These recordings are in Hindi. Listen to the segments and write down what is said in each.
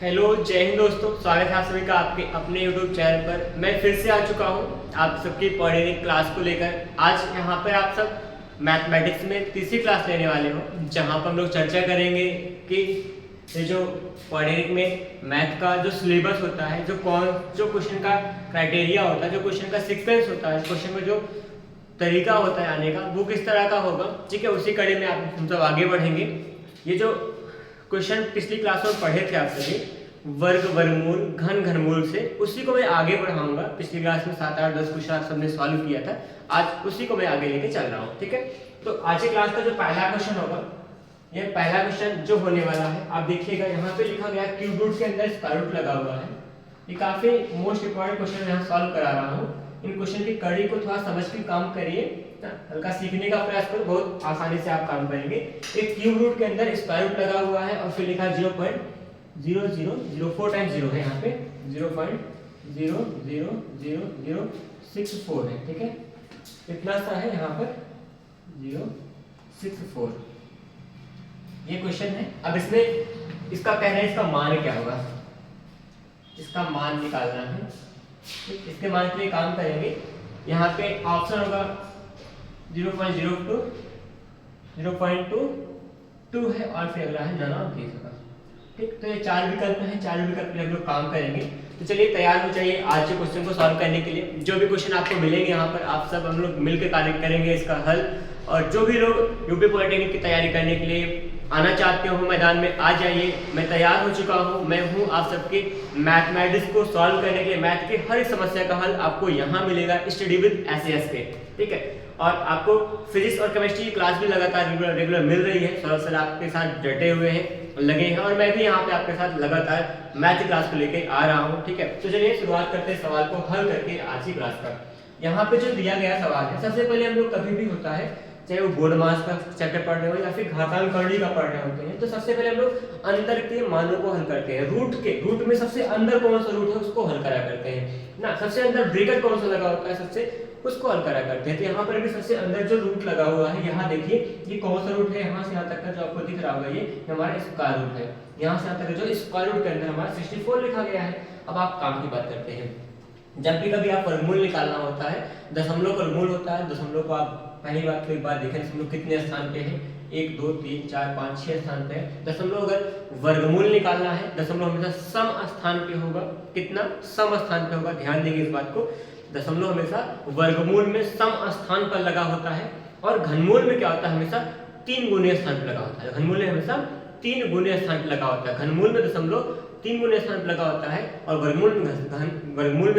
हेलो जय हिंद दोस्तों, स्वागत है आप सभी का आपके अपने यूट्यूब चैनल पर। मैं फिर से आ चुका हूं आप सबकी पॉलिटेक्निक क्लास को लेकर। आज यहां पर आप सब मैथमेटिक्स में तीसरी क्लास लेने वाले हो, जहां पर हम लोग चर्चा करेंगे कि ये जो पॉलिटेक्निक में मैथ का जो सिलेबस होता है, जो क्वेश्चन का क्राइटेरिया होता है, जो क्वेश्चन का सीक्वेंस होता है, क्वेश्चन में जो तरीका होता है आने का, वो किस तरह का होगा। ठीक है, उसी कड़ी में हम सब आगे बढ़ेंगे। ये जो क्वेश्चन पिछली क्लास में पढ़े थे आप सभी, वर्ग वर्गमूल घन घनमूल से, उसी को मैं आगे बढ़ाऊंगा। पिछली क्लास में 7 8 10 क्वेश्चन आप सबने सॉल्व किया था, आज उसी को मैं आगे लेके चल रहा हूँ। ठीक है, तो आज की क्लास का जो पहला क्वेश्चन होगा, ये पहला क्वेश्चन जो होने वाला है, आप देखिएगा यहाँ पे लिखा गया क्यूब रूट के अंदर स्क्वायर रूट लगा हुआ है। ये काफी मोस्ट इंपॉर्टेंट क्वेश्चन यहाँ सॉल्व करा रहा हूँ। इन क्वेश्चन की कड़ी को थोड़ा समझ के काम करिए, हल्का सीखने का प्रयास करो, बहुत आसानी से आप काम करेंगे। एक क्यूब रूट के अंदर स्क्वायर रूट लगा हुआ है और फिर लिखा 0.0004 टाइम्स 0 है, यहाँ पे 0.000064 है। ठीक है, इतना सा है यहाँ पर 064, ये क्वेश्चन है। अब इसमें इसका कह रहे हैं इसका मान क्या होगा, इसका मान निकालना है। इसके मान के लिए काम करेंगे, यहाँ पे ऑप्शन होगा 0.02, 0.22 है और फिर अगला है नन ऑफ दीस होगा। ठीक, तो ये चार विकल्प हैं, चार विकल्प पे हम लोग काम करेंगे। तो चलिए तैयार हो जाइए आज के क्वेश्चन को सॉल्व करने के लिए। जो भी क्वेश्चन आपको मिलेंगे यहाँ पर, आप सब हम लोग मिलकर कार्य करेंगे इसका हल। और जो भी लोग यूपी पॉलिटेक्निक की तैयारी करने के लिए आना चाहते हो मैदान में, आ जाइए। मैं तैयार हो चुका हूँ, मैं हूँ आप सबके मैथमेटिक्स को सॉल्व करने के लिए। मैथ के हर एक समस्या का हल आपको यहाँ मिलेगा स्टडी विद एसएएस पे। ठीक है, और आपको फिजिक्स और केमिस्ट्री की क्लास भी लगातार रेगुलर मिल रही है। सर आपके साथ डटे हुए हैं, लगे हैं, और मैं भी यहाँ पे आपके साथ लगातार मैथ क्लास को लेके आ रहा हूँ। ठीक है, तो चलिए शुरुआत करते हैं सवाल को हल करके आज की क्लास का। यहाँ पे जो दिया गया सवाल है, सबसे पहले हम लोग कभी भी होता है, चाहे वो बोर्ड मास का चैप्टर पढ़ रहे हो या फिर घातांकरणी का पढ़ रहे होते हैं, तो सबसे पहले हम लोग अंदर के मानों को हल करते हैं। रूट में सबसे अंदर कौन सा रूट है उसको हल करा करते हैं ना। सबसे अंदर ब्रैकेट कौन सा लगा होता है, सबसे उसको हल करा करते हैं। तो यहाँ पर भी सबसे अंदर जो रूट लगा हुआ है, यहाँ देखिए ये कौन सा रूट है, यहाँ से यहाँ तक का जो आपको दिख रहा होगा, ये हमारा स्क्वायर रूट है। यहाँ से यहाँ तक जो स्क्वायर रूट के अंदर हमारा 64 लिखा गया है। अब आप काम की बात करते हैं। जब भी कभी आप वर्गमूल निकालना होता है, दशमलव का वर्गमूल होता है। दशमलव को आप पहली बात तो एक बार देखें, दशमलव कितने स्थान पे है, 1 2 3 4 5 6 स्थान पे है। दशमलव अगर वर्गमूल निकालना है, दशमलव हमेशा सम स्थान पे होगा। कितना सम स्थान पे होगा, ध्यान देंगे इस बात को। दशमलव हमेशा वर्गमूल में सम स्थान पर लगा होता है, और घनमूल में क्या होता है, हमेशा 3 गुणे स्थान पर लगा होता है। घनमूल में हमेशा 3 गुणे स्थान पर लगा होता है। घनमूल में दशमलव 3 गुणे स्थान पर लगा होता है, और वर्गमूल में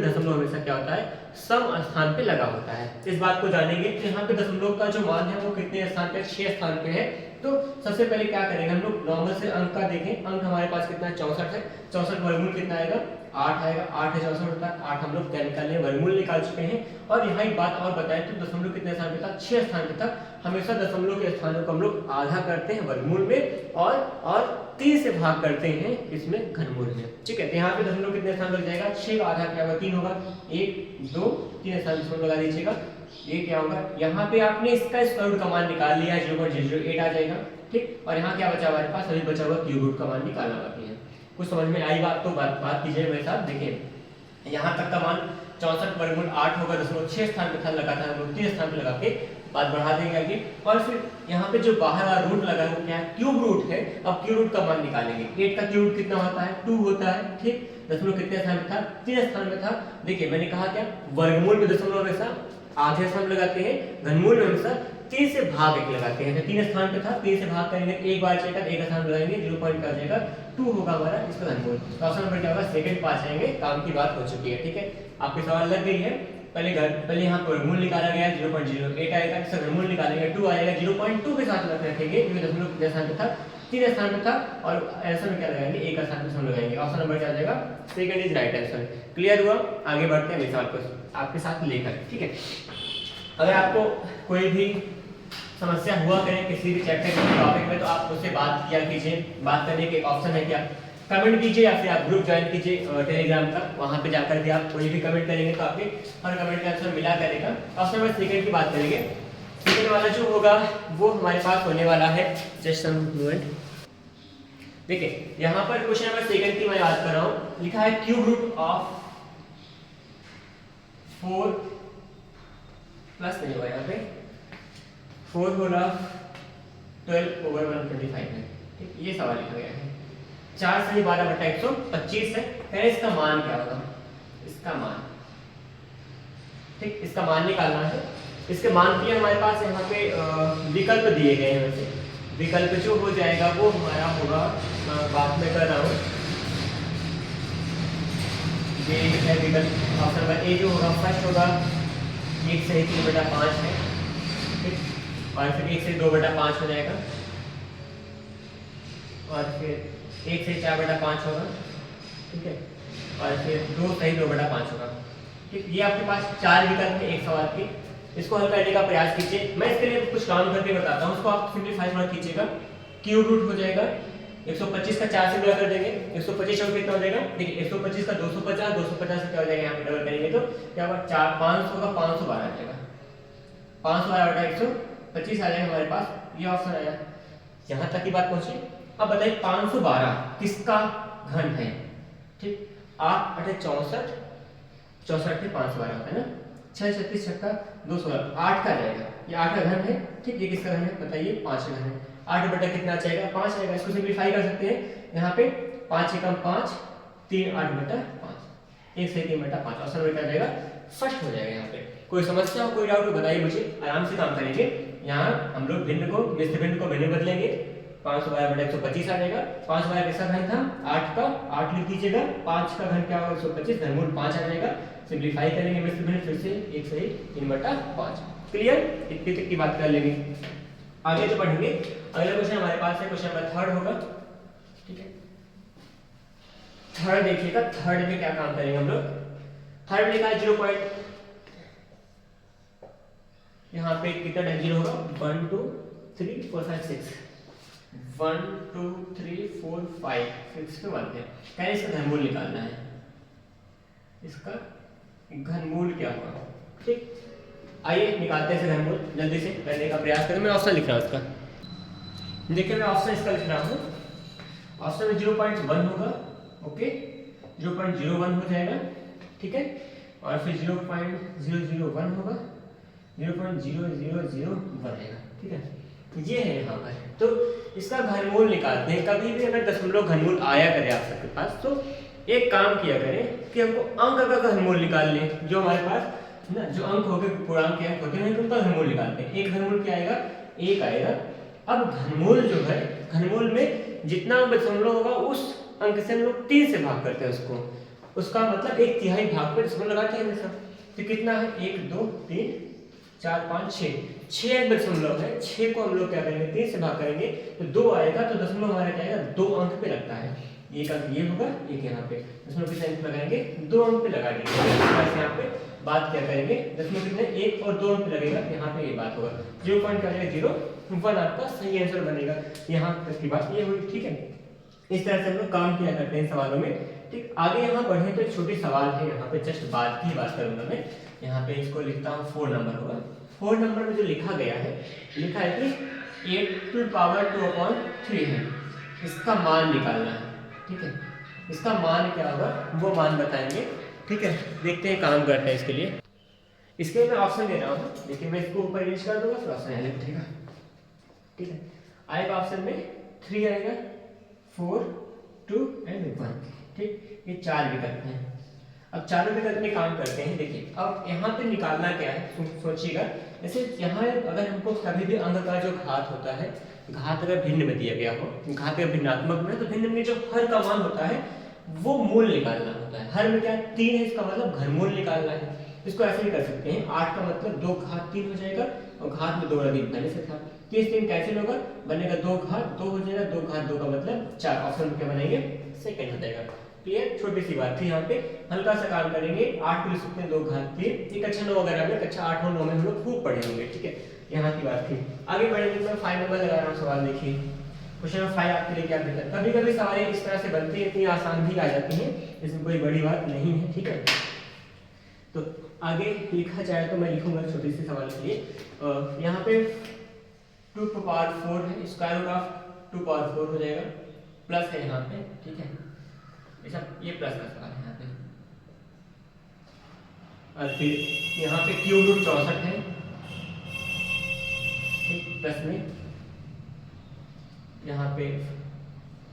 दशमलव हमेशा क्या होता है, सम स्थान पे लगा होता है। इस बात को जानेंगे कि यहाँ पे दशमलव का जो मान है वो कितने स्थान पे, 6 स्थान पे है। तो सबसे पहले क्या करेंगे हम लोग, नॉर्मल से अंक का देखें। अंक हमारे पास कितना है, 64 है। 64 वर्गमूल कितना आएगा, 8 आएगा। 8 है 64 होता है, 8 हम लोग क्या निकाल लिए, वर्गमूल निकाल चुके हैं। और यहाँ एक बात और बताएं तो दशमलव कितने स्थान पे था, 6 स्थान पे था। हमेशा दशमलव के स्थानों को हम लोग आधा करते हैं वर्गमूल में, और 3 से भाग करते हैं इसमें घनमूल में। ठीक है, तो यहाँ पे दशमलव कितने स्थान लग जाएगा, 6 का आधा क्या होगा, 3 होगा। 1 2 3 स्थान दशमलव लगा दीजिएगा। ये क्या होगा, यहाँ पे आपने इसका स्क्वायर रूट का मान निकाल लिया, 0.008 आ जाएगा। ठीक, और यहाँ क्या बचा हमारे पास, अभी बचा हुआ क्यूब रूट का मान निकालना बाकी है। कुछ समझ में आई बात तो बात कीजिए मेरे साथ। देखिए यहाँ तक का मान 64 वर्गमूल 8 होगा, दशमलव 6 स्थान पे था, लगातार हम लोग 3 स्थान पे लगा के बात बढ़ा देंगे आगे। और फिर यहाँ पे जो बाहर वाला रूट लगा है वो क्या है, क्यूब रूट है। अब क्यूब रूट का मान निकालेंगे। 8 का क्यूब रूट कितना होता है, 2 होता है। ठीक, दशमलव कितने स्थान पे था, 3 स्थान पे था। देखिए मैंने कहा क्या, वर्गमूल में दशमलव हमेशा आधे स्थान लगाते हैं, घनमूल में हमेशा 3 से भाग 1 लगाते हैं। तो 3 स्थान पे था, 3 से भाग करेंगे, एक बार चलेगा, 1 स्थान लगाएंगे, 0.2 होगा हमारा इसका घनमूल। तो ऑप्शन नंबर क्या होगा, सेकंड पास जाएंगे। काम की बात हो चुकी है। ठीक है, आपके सवाल लग गई है। पहले यहाँ पर वर्गमूल निकाला गया, 0.08 आएगा। इसका घनमूल निकालेंगे, 2 आएगा, 0.2 के साथ रखेंगे क्योंकि दशमलव कितने स्थान पे था, 3 स्थान पे था। और आंसर में क्या लगाएंगे, 1 स्थान पे दशमलव लगाएंगे। ऑप्शन नंबर क्या आ जाएगा, second is right answer. Clear हुआ, आगे बढ़ते हैं सवाल को आपके साथ लेकर। ठीक है, अगर आपको कोई भी समस्या हुआ करें किसी भी चैप्टर के टॉपिक में, तो आप उससे बात किया कीजिए। बात करने के एक ऑप्शन है कि आप कमेंट कीजिए या फिर आप ग्रुप ज्वाइन कीजिए टेलीग्राम का। वहां पे जाकर के आप कोई भी कमेंट करेंगे तो आपके हर कमेंट का आंसर मिला करेगा। ऑप्शन नंबर सेकंड की बात करेंगे। सेकंड वाला जो होगा वो हमारे पास होने वाला है, जस्ट सम मोमेंट। देखिए यहाँ पर क्वेश्चन नंबर सेकंड की मैं याद कर रहा हूँ, लिखा है क्यूब रूट ऑफ 4 प्लस नहीं होगा यहाँ पे 4 होगा 12 ओवर 125 है। ठीक, ये सवाल लिखा गया है। 4 सही 12 बटा 125 है। कहें इसका मान क्या होगा, इसका मान, ठीक, इसका मान निकालना है। इसके मान के लिए हमारे पास यहाँ पे विकल्प दिए गए हैं। वैसे विकल्प जो हो जाएगा वो हमारा होगा, बात में कर रहा हूँ, ये है विकल्प। ऑप्शन नंबर ए जो होगा फर्स्ट होगा 1 से 3 बटा 5 है, ठीक, और फिर 1 से 2 बटा 5 हो जाएगा, और फिर 1 से 4 बटा 5 होगा, ठीक है, और फिर 2 सही 2 बटा 5 होगा। ठीक, ये आपके पास 4 विकल्प है एक सवाल के। इसको हल करने का प्रयास कीजिए। मैं इसके लिए कुछ काम करके बताता हूँ, उसको आप सिंपलीफाई थोड़ा कीजिएगा। क्यूब रूट हो जाएगा 125 का 4 से गुणा कर देंगे, 125 और कितना हो जाएगा, देखिए 125 का 250, 250 से क्या हो जाएगा, यहाँ पे डबल करेंगे तो क्या होगा, 4 500 का 512 आ जाएगा, 512 बटा 125 आ जाएगा हमारे पास। ये ऑप्शन आया, यहाँ तक की बात पहुंची। अब बताइए 512 किसका घन है। ठीक, 8 8 64, 64 के 512 होता है ना, 6 36 छक्का 216, 8 का जाएगा, ये 8 का घन है। ठीक, ये किसका घन है बताइए, 5 का घन है। 8 बटा कितना जाएगा, 5 आएगा। इसको सिंपलीफाई कर सकते हैं, यहाँ पे 5 एकम 5, 3 8 बटा 5, 1 से 3 बटा 5, ऑप्शन में क्या जाएगा, फर्स्ट हो जाएगा। यहाँ पे कोई समस्या हो, कोई डाउट हो बताइए मुझे, आराम से काम करेंगे। यहाँ हम लोग भिन्न को, मिश्र भिन्न को भिन्न बदलेंगे। 512 बटा 125 आ जाएगा। 512 किसका घन था, 8 का, 8 लिख दीजिएगा। 5 का घन क्या होगा, 125, घनमूल 5 आ जाएगा। सिंपलीफाई करेंगे मिश्र भिन्न, फिर से 1 से 3 बटा 5। क्लियर, इतनी तक की बात कर लेंगे। आगे जो पढ़ेंगे, अगला क्वेश्चन हमारे पास है, क्वेश्चन नंबर 3 होगा। ठीक है, 3 देखिएगा, 3 में क्या काम करेंगे हम लोग। 3 लिखा है 0 पॉइंट, यहाँ पे कितना डेंजर होगा, 1 2 3 4 5 6, 1 2 3 4 5 6 पे 1 है। क्या इसका घनमूल निकालना है, इसका घनमूल क्या होगा। ठीक, आइए निकालते हैं इसे घनमूल, जल्दी से करने का प्रयास करें। मैं ऑप्शन लिख रहा हूँ इसका, देखिए मैं ऑप्शन इसका लिख रहा हूँ। ऑप्शन में 0.1 होगा, ओके, 0.01 हो जाएगा, ठीक है, और फिर 0.001 होगा, 0.0001 आएगा, ठीक है, ये है यहाँ पर। तो इसका घनमूल निकालते हैं। कभी भी अगर दशमलव घनमूल आया करे आप सबके पास, तो एक काम किया करें कि हमको अंक का घनमूल निकाल लें। जो हमारे पास ना जो अंक हो गए, पूर्णांक के अंक होते हैं, उनका घनमूल निकालते हैं। एक घनमूल क्या आएगा, 1 आएगा। अब घनमूल जो है, घनमूल में जितना दशमलव होगा उस अंक से हम लोग 3 से भाग करते हैं उसको, उसका मतलब 1/3 भाग पर दशमलव लगाते हैं हमेशा। तो कितना है, 1 2 3 4 5 6 अंक दशमलव है। 6 को हम लोग क्या करेंगे, 3 से भाग करेंगे तो 2 आएगा। तो दशमलव हमारा क्या आएगा, 2 अंक पे लगता है। एक अंक ये होगा, एक यहाँ पे, दशमलव कितने अंक लगाएंगे, 2 अंक पे लगा देंगे। यहाँ पे बात क्या करेंगे, दशमलव कितने, 1 और 2 अंक पे लगेगा, यहाँ पे ये बात होगा। 0.01 आपका सही आंसर बनेगा। यहाँ तक की बात ये हुई, ठीक है। इस तरह से हम लोग काम किया करते हैं सवालों में। ठीक, आगे यहाँ बढ़े तो एक छोटी सवाल है, यहाँ पे जस्ट बात की बात करूंगा मैं। यहाँ पे इसको लिखता हूँ, 4 नंबर होगा। 4 नंबर में जो लिखा गया है, लिखा है कि 8⁻²/3 है, इसका मान निकालना है। ठीक है, इसका मान क्या होगा वो मान बताएंगे। ठीक है, देखते हैं, काम करते हैं इसके लिए। इसके लिए मैं ऑप्शन दे रहा हूँ, देखिए मैं इसको ऊपर रीच कर दूंगा, फिर ऑप्शन यहाँ लिखेगा। ठीक है, आएगा ऑप्शन में 3 आएगा, 4 2 एंड 1। ठीक, ये 4 विकल्प हैं। अब चारों विकल्प में काम करते हैं। देखिए अब यहाँ पे निकालना क्या है, सोचिएगा। जैसे यहाँ अगर हमको कभी भी अंक का जो घात होता है, घात अगर भिन्न में दिया गया हो, घात अगर भिन्नात्मक में, तो भिन्न में जो हर का मान होता है वो मूल निकालना होता है। हर में क्या 3 है, इसका मतलब घनमूल निकालना है। इसको ऐसे भी कर सकते हैं, 8 का मतलब 2 घात 3 हो जाएगा, और घात में 2 अधिक पहले से था, 3 3 कैंसिल होगा, बनेगा 2 घात 2 हो जाएगा, 2 घात 2 का मतलब 4। ऑप्शन में क्या बनाएंगे, सेकंड हो जाएगा। क्लियर, छोटी सी बात थी। यहाँ पे हल्का सा काम करेंगे। 8 को लिख सकते हैं 2 घात 3, एक अच्छा 9 वगैरह में, अच्छा 8 और 9 में हम लोग खूब पढ़े होंगे। ठीक है, यहाँ की बात थी। आगे बढ़ेंगे, मैं 5 नंबर लगा रहा हूँ सवाल। देखिए क्वेश्चन नंबर 5 आपके लिए क्या कहता है। कभी कभी सवालें इस तरह से बनती है, इतनी आसान भी आ जाती हैं, इसमें कोई बड़ी बात नहीं है। ठीक है, तो आगे लिखा जाए तो मैं लिखूंगा छोटी सी सवाल के लिए। यहाँ पे 2 to power 4 है, स्क्वायर रूट ऑफ 2 power 4 हो जाएगा। प्लस है यहाँ पे, ठीक है, ऐसा ये प्लस का सवाल है यहाँ पे। और फिर यहाँ पे क्यूब रूट 64 है, ठीक, प्लस में यहाँ पे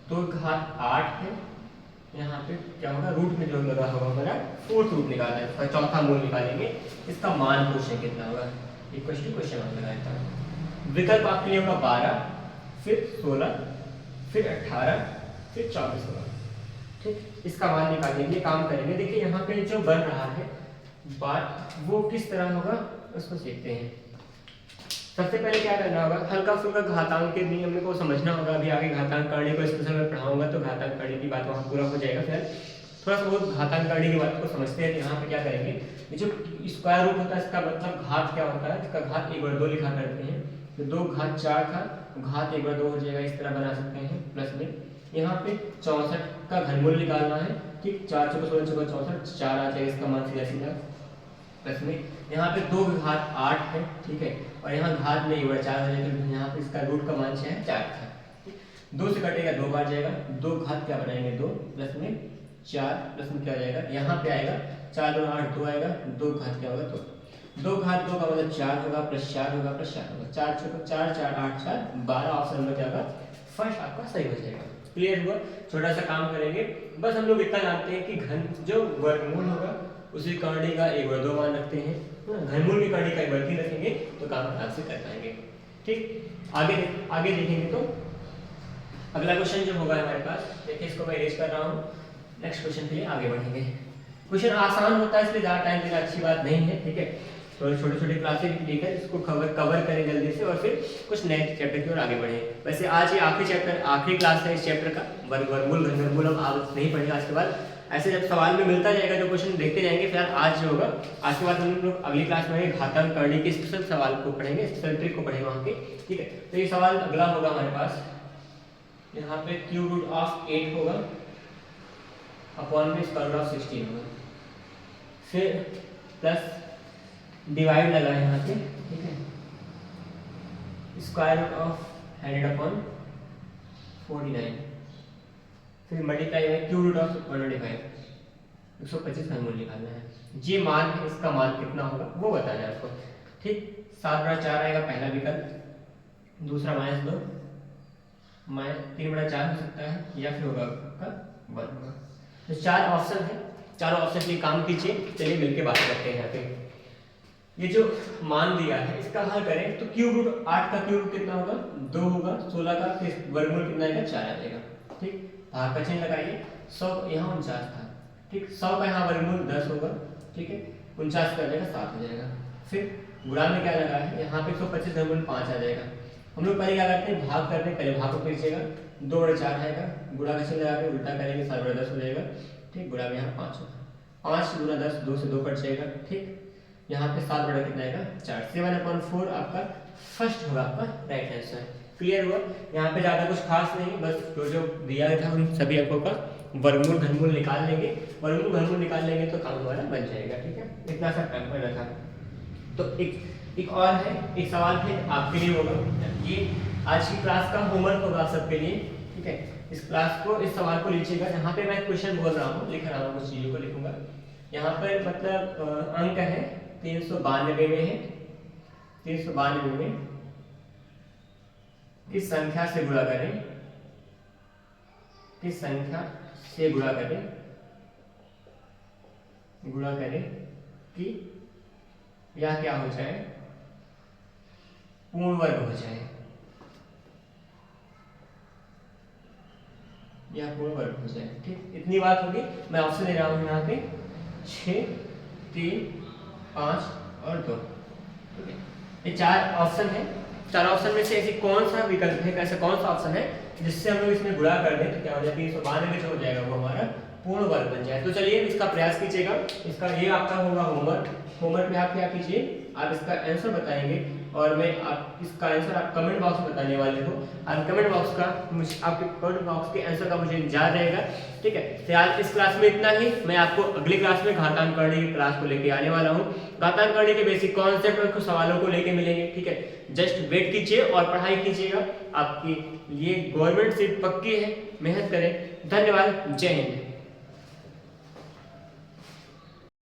2 घात 8 है, यहाँ पे क्या होगा, रूट में जो लगा होगा हमारा फोर्थ रूट निकालना है, इसका चौथा मूल निकालेंगे, इसका मान पूछे कितना होगा, इक्वल टू क्वेश्चन मार्क लगाया था। विकल्प आपके लिए होगा 12, फिर 16, फिर 18, फिर 24 होगा, ठीक। इसका मान निकालने के लिए काम करेंगे। देखिए यहाँ पे जो बन रहा है बात वो किस तरह होगा उसको सीखते हैं। सबसे पहले क्या करना होगा, हल्का फुल्का घातांक के नियम को समझना होगा। अभी आगे घातांक करने को स्पेशल में पढ़ाऊंगा तो घातांक करने की बात वहाँ पूरा हो जाएगा। फिर थोड़ा सा बहुत घातांक करने की बात को समझते हैं। यहाँ पे क्या करेंगे, ये जो स्क्वायर रूट होता है इसका मतलब घात क्या होता है, इसका घात 1/2 लिखा करते हैं, तो 2 घात 4 था, घात 1/2 हो जाएगा, इस तरह बना सकते हैं। प्लस में यहाँ पे 64 का घनमूल निकालना है, ठीक, 4 × 16 = 64, 4 आ जाएगा इसका मान सीधा सीधा। प्लस में यहाँ पे 2 घात 8 है, ठीक है, और यहाँ घात में 1/4 हो जाएगा, तो यहाँ पे इसका रूट का मान 4 था। 2 से कटेगा 2 बार जाएगा, 2 घात क्या बनाएंगे 2, प्लस में 4, प्लस में क्या जाएगा, यहाँ पे आएगा 4 और 8 2 आएगा, 2 घात क्या होगा 2, 2 घात 2 का मतलब 4 होगा, प्लस 4 होगा, प्लस 4 होगा, 4 × 4 = 4, 8 4 12 ऑप्शन में क्या होगा, फर्स्ट आपका सही हो जाएगा। क्लियर हुआ। छोटा सा काम करेंगे, बस हम लोग इतना जानते हैं कि घन जो वर्गमूल होगा उसी करने का 1/2 मान रखते हैं, घनमूल की करने का 1/3 रखेंगे तो काम आराम से कर पाएंगे, ठीक। आगे देखेंगे तो अगला क्वेश्चन जो होगा हमारे पास, देखिए इसको मैं इरेज कर रहा हूँ, नेक्स्ट क्वेश्चन के लिए आगे बढ़ेंगे। क्वेश्चन आसान होता है इसलिए ज़्यादा टाइम देना अच्छी बात नहीं है, ठीक है, तो छोटे छोटे क्लासेस लेकर इसको कवर करें जल्दी से और फिर कुछ नए चैप्टर की ओर आगे बढ़े। वैसे आज ये आखिरी क्लास है इस चैप्टर का, वर्गमूल घनमूल हम आज नहीं पढ़ेंगे। आज के बाद ऐसे जब सवाल में मिलता जाएगा जो क्वेश्चन देखते जाएंगे, फिर आज जो होगा आज के बाद हम लोग अगली क्लास में घातांक करने के स्पेशल सवाल को पढ़ेंगे, स्पेशल ट्रिक को पढ़ेंगे वहाँ के, ठीक है। तो ये सवाल अगला होगा हमारे पास, यहाँ पे क्यूब रूट ऑफ 8 होगा अपॉन में स्क्वायर रूट ऑफ 16 होगा, फिर प्लस डिवाइड लगा है यहाँ पे, ठीक है, स्क्वायर रूट ऑफ 100/49, फिर मल्टीप्लाई है क्यूब रूट ऑफ 125, 125 का मूल्य निकालना है। ये मान है, इसका मान कितना होगा वो बताना है आपको, ठीक। 7/4 आएगा पहला विकल्प, दूसरा -2, -3/4 हो सकता है, या फिर होगा आपका 1 होगा। तो 4 ऑप्शन है, चारों ऑप्शन के काम कीजिए। चलिए मिलकर बात करते हैं। यहाँ पे ये जो मान दिया है इसका हल करें तो क्यूब रूट 8 का क्यूब रूट कितना होगा 2 होगा, 16 का फिर वर्गमूल कितना आएगा 4 आ जाएगा, ठीक। भाग का चिन्ह लगाइए, 100 यहाँ 49 था, ठीक, 100 का यहाँ वर्गमूल 10 होगा, ठीक है, 49 का जाएगा 7 हो जाएगा। फिर गुणा में क्या लगा है, यहाँ पे 125 घनमूल 5 आ जाएगा। हम लोग पहले क्या करते हैं, भाग करते हैं, पहले भाग को खींचिएगा, 2/4 आएगा, गुणा का चिन्ह लगा के उल्टा करेंगे 7/10 हो जाएगा, ठीक, गुणा में यहाँ 5 होगा, 5 × 10 2 से 2 कट जाएगा, ठीक। यहाँ पे 7 बड़ा कितना आएगा 4, 7/4 आपका फर्स्ट होगा आपका राइट आंसर। क्लियर हुआ। यहाँ पे ज़्यादा कुछ खास नहीं, बस जो दिया था उन सभी अंकों का वर्गमूल घनमूल निकाल लेंगे, वर्गमूल घनमूल निकाल लेंगे तो काम हमारा बन जाएगा, ठीक है। इतना सा काम करना था। तो एक और है, एक सवाल है आपके लिए होगा, ये आज की क्लास का होमवर्क होगा आप सबके लिए, ठीक है। इस क्लास को, इस सवाल को लीजिएगा। यहाँ पे मैं क्वेश्चन बोल रहा हूँ, लिख रहा हूँ, कुछ चीज़ों को लिखूंगा। यहाँ पर मतलब अंक है 392 में है, 392 में किस संख्या से गुणा करें, किस संख्या से गुणा करें कि यह क्या हो जाए, पूर्ण वर्ग हो जाए, यह पूर्ण वर्ग हो जाए, ठीक। इतनी बात होगी। मैं ऑप्शन दे रहा हूँ यहाँ पे 6, 3, 5 और 2, ठीक है। ये 4 ऑप्शन है। 4 ऑप्शन में से ऐसी कौन सा विकल्प है, कैसा कौन सा ऑप्शन है जिससे हम लोग इसमें गुणा कर दें तो क्या हो जाएगा, 392 जो हो जाएगा वो हमारा पूर्ण वर्ग बन जाए। तो चलिए इसका प्रयास कीजिएगा। इसका ये आपका होगा होमवर्क। होमवर्क में आप क्या कीजिए, आप इसका आंसर बताएंगे और मैं आप इसका आंसर आप कमेंट बॉक्स में बताने वाले हो। आप कमेंट बॉक्स का आपके कमेंट बॉक्स के आंसर का मुझे इंतजार रहेगा, ठीक है। तो आज इस क्लास में इतना ही। मैं आपको अगली क्लास में घातांक करने की क्लास को लेके आने वाला हूँ। घातांक करने के बेसिक कॉन्सेप्ट और कुछ सवालों को लेके मिलेंगे, ठीक है। जस्ट वेट कीजिए और पढ़ाई कीजिएगा, आपकी ये गवर्नमेंट सीट पक्की है, मेहनत करें। धन्यवाद, जय हिंद।